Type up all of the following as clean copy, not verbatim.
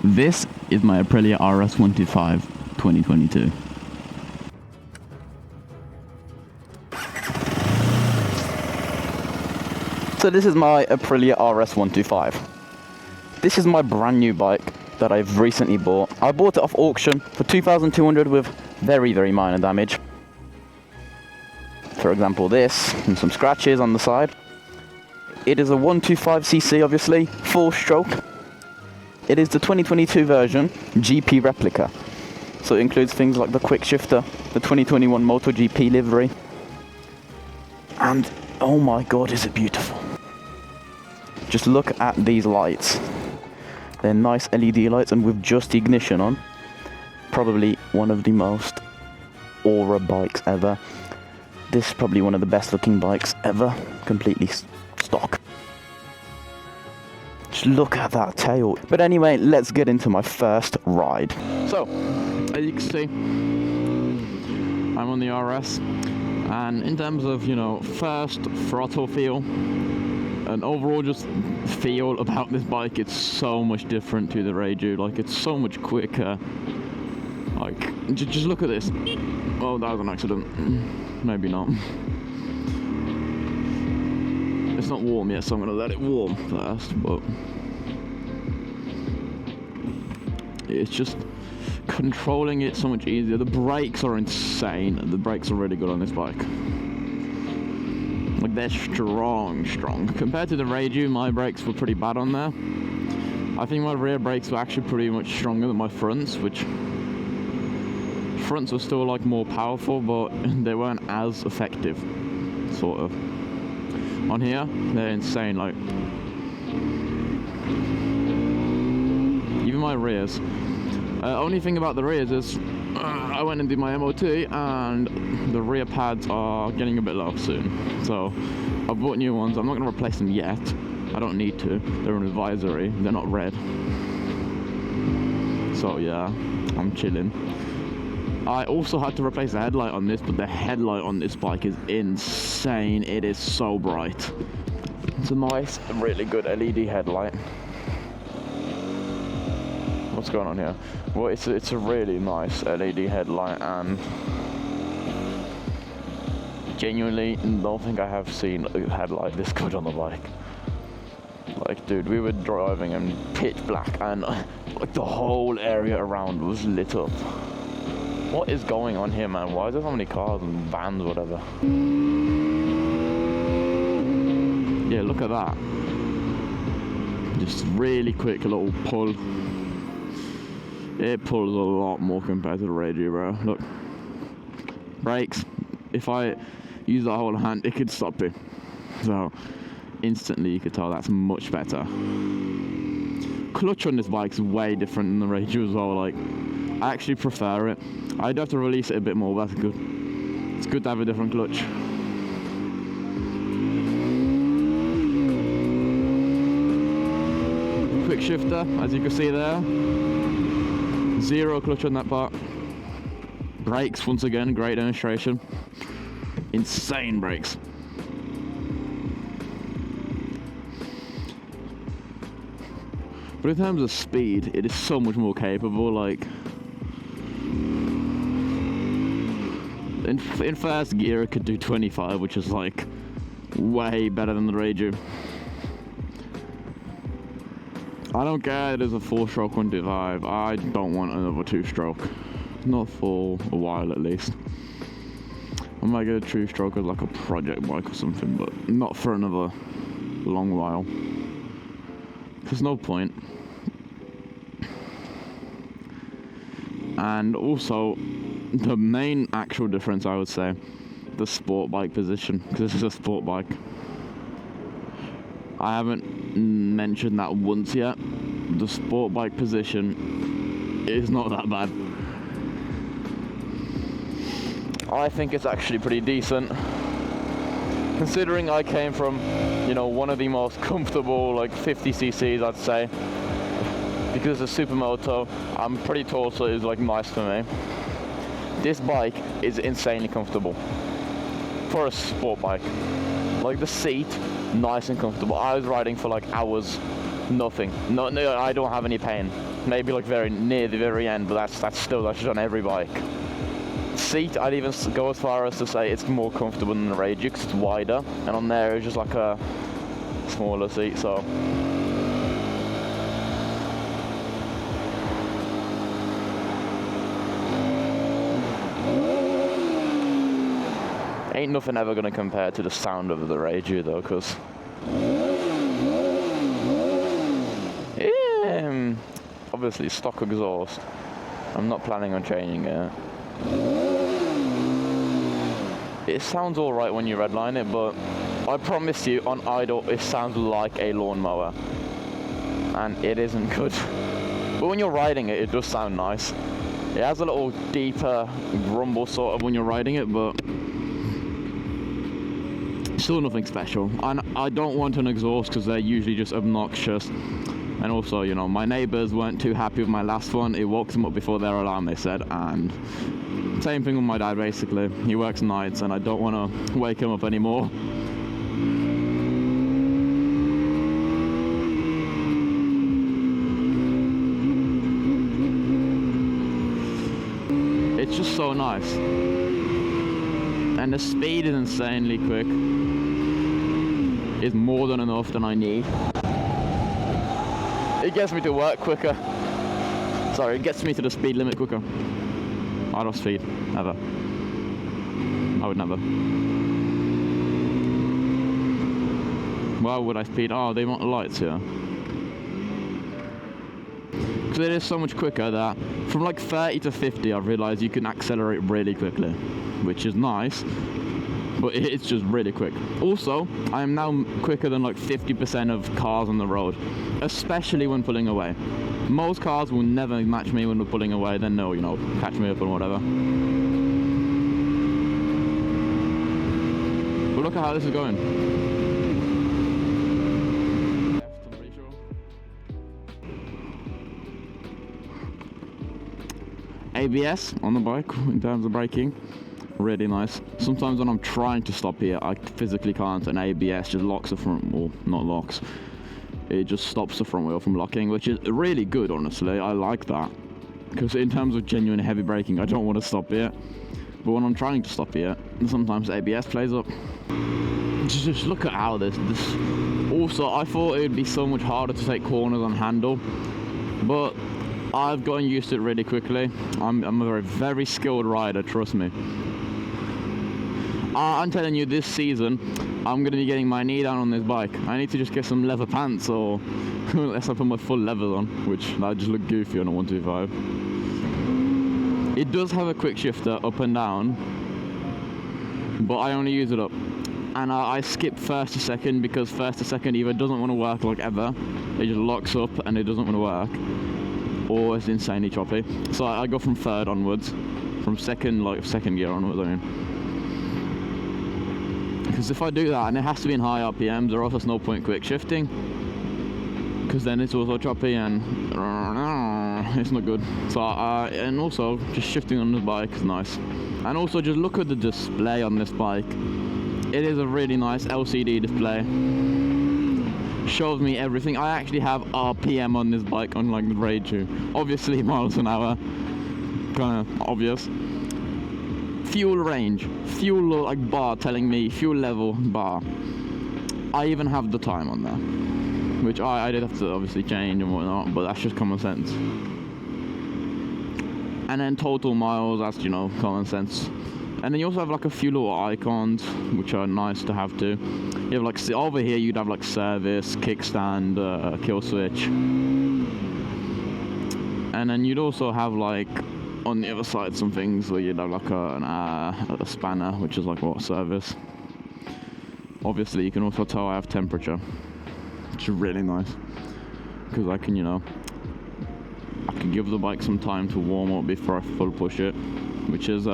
This is my Aprilia RS125 2022. So this is my Aprilia RS125. This is my brand new bike that I've recently bought. I bought it off auction for 2,200 with very, very minor damage. For example, this, and some scratches on the side. It is a 125cc, obviously, 4-stroke. It is the 2022 version, GP REPLICA. So it includes things like the quick shifter, the 2021 MotoGP livery. And, oh my god, is it beautiful. Just look at these lights. They're nice LED lights, and with just the ignition on, probably one of the most aura bikes ever. This is probably one of the best looking bikes ever, completely stock. Just look at that tail. But anyway, let's get into my first ride. So, as you can see, I'm on the RS, and in terms of, first throttle feel, and overall just feel about this bike, it's so much different to the Rieju. Like, it's so much quicker. Like, just look at this. Oh, that was an accident. Maybe not. It's not warm yet, so I'm gonna let it warm first, but it's just controlling it so much easier. The brakes are insane. The brakes are really good on this bike. Like, they're strong. Compared to the Rieju, my brakes were pretty bad on there. I think my rear brakes were actually pretty much stronger than my fronts, which fronts were still like more powerful, but they weren't as effective, sort of. On here, they're insane. Like, even my rears. Only thing about the rears is I went and did my MOT, and the rear pads are getting a bit low soon. So I've bought new ones. I'm not going to replace them yet. I don't need to. They're an advisory. They're not red. So yeah, I'm chilling. I also had to replace the headlight on this, but the headlight on this bike is insane. It is so bright. It's a nice, really good LED headlight. What's going on here? Well, it's a really nice LED headlight, and genuinely don't think I have seen a headlight this good on the bike. Like, dude, we were driving in pitch black, and like the whole area around was lit up. What is going on here, man? Why is there so many cars and vans, whatever? Yeah, look at that. Just really quick little pull. It pulls a lot more compared to the Rieju, bro. Look. Brakes. If I use the whole hand, it could stop it. So, instantly you could tell that's much better. Clutch on this bike is way different than the Rieju as well. Like, I actually prefer it. I'd have to release it a bit more, but that's good. It's good to have a different clutch. Quick shifter, as you can see there. Zero clutch on that part. Brakes, once again, great demonstration. Insane brakes. But in terms of speed, it is so much more capable. Like, in first gear it could do 25, which is like way better than the Rieju. I don't care it is a 4-stroke 125. I don't want another 2-stroke. Not for a while at least. I might get a 2-stroke as like a project bike or something, but not for another long while. There's no point. And also, the main actual difference, I would say, the sport bike position, because this is a sport bike. I haven't mentioned that once yet. The sport bike position is not that bad. I think it's actually pretty decent, considering I came from, one of the most comfortable, like 50cc's, I'd say. Because it's a supermoto, I'm pretty tall, so it's like nice for me. This bike is insanely comfortable for a sport bike. Like, the seat, nice and comfortable. I was riding for like hours, nothing. No, I don't have any pain. maybe like very near the very end, but that's just on every bike. Seat, I'd even go as far as to say it's more comfortable than the Rieju because it's wider, and on there it's just like a smaller seat, so. Ain't nothing ever gonna compare to the sound of the Rieju though, because obviously stock exhaust. I'm not planning on changing it. It sounds alright when you redline it, but I promise you on idle it sounds like a lawnmower, and it isn't good. But when you're riding it, it does sound nice. It has a little deeper rumble sort of when you're riding it, but still nothing special. And I don't want an exhaust because they're usually just obnoxious. And also, you know, my neighbours weren't too happy with my last one. It woke them up before their alarm, they said, and same thing with my dad basically. He works nights and I don't want to wake him up anymore. It's just so nice. And the speed is insanely quick. It's more than enough than I need. It gets me to work quicker. Sorry, it gets me to the speed limit quicker. I don't speed, ever. I would never. Why would I speed? Oh, they want lights here. Because it is so much quicker that from like 30 to 50 I've realised you can accelerate really quickly, which is nice, but it's just really quick. Also, I am now quicker than like 50% of cars on the road, especially when pulling away. Most cars will never match me when we're pulling away, then no, you know, catch me up and whatever. But look at how this is going. ABS on the bike in terms of braking, really nice. Sometimes when I'm trying to stop here, I physically can't, and ABS just locks the front, well, not locks. It just stops the front wheel from locking, which is really good, honestly. I like that. Because in terms of genuine heavy braking, I don't want to stop here. But when I'm trying to stop here, sometimes ABS plays up. Just look at how this... Also, I thought it would be so much harder to take corners on handle. But I've gotten used to it really quickly. I'm a very, very skilled rider, trust me. I'm telling you, this season, I'm going to be getting my knee down on this bike. I need to just get some leather pants, or unless I put my full leathers on, which that just look goofy on a 125. It does have a quick shifter up and down, but I only use it up. And I skip first to second because first to second either doesn't want to work like ever, it just locks up and it doesn't want to work, or it's insanely choppy. So I go from third onwards, from second gear onwards, I mean. Because if I do that, and it has to be in high RPMs, or else there's no point quick shifting, because then it's also choppy and it's not good. So and also just shifting on the bike is nice. And also just look at the display on this bike. It is a really nice LCD display. Shows me everything. I actually have RPM on this bike, unlike the Rieju. Obviously miles an hour, kind of obvious. Fuel range, fuel like bar telling me fuel level bar. I even have the time on there, which I did have to obviously change and whatnot, but that's just common sense. And then total miles, that's, you know, common sense. And then you also have like a few little icons, which are nice to have too. You have like, over here you'd have like service, kickstand, kill switch. And then you'd also have like, on the other side, some things where you'd have like a spanner, which is like what, service. Obviously you can also tell I have temperature, which is really nice. Because I can, you know, I can give the bike some time to warm up before I full push it, which is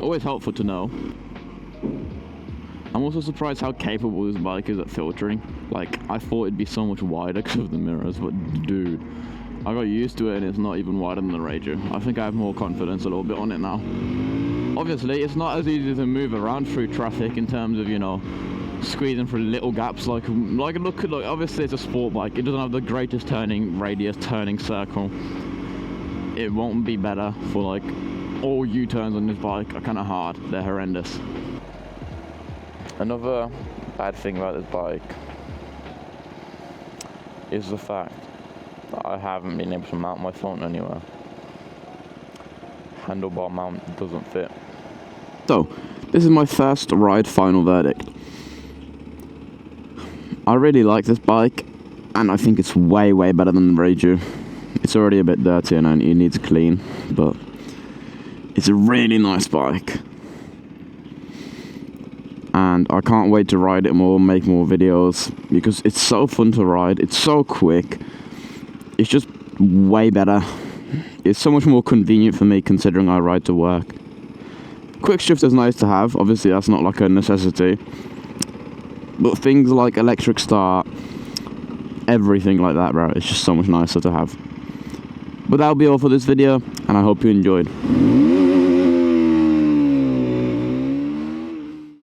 always helpful to know. I'm also surprised how capable this bike is at filtering. Like, I thought it'd be so much wider because of the mirrors, but dude, I got used to it and it's not even wider than the Rieju. I think I have more confidence a little bit on it now. Obviously, it's not as easy to move around through traffic in terms of, you know, squeezing through little gaps. Like look at, like, obviously it's a sport bike. It doesn't have the greatest turning radius, turning circle. It won't be better for, like, all U-turns on this bike are kind of hard. They're horrendous. Another bad thing about this bike is the fact that I haven't been able to mount my phone anywhere. Handlebar mount doesn't fit. So, this is my first ride final verdict. I really like this bike, and I think it's way better than the Rieju. It's already a bit dirty and it needs clean, but it's a really nice bike. And I can't wait to ride it more, make more videos, because it's so fun to ride, it's so quick, it's just way better. It's so much more convenient for me considering I ride to work. Quick shift is nice to have, obviously that's not like a necessity. But things like electric start, everything like that, bro, it's just so much nicer to have. But that'll be all for this video, and I hope you enjoyed.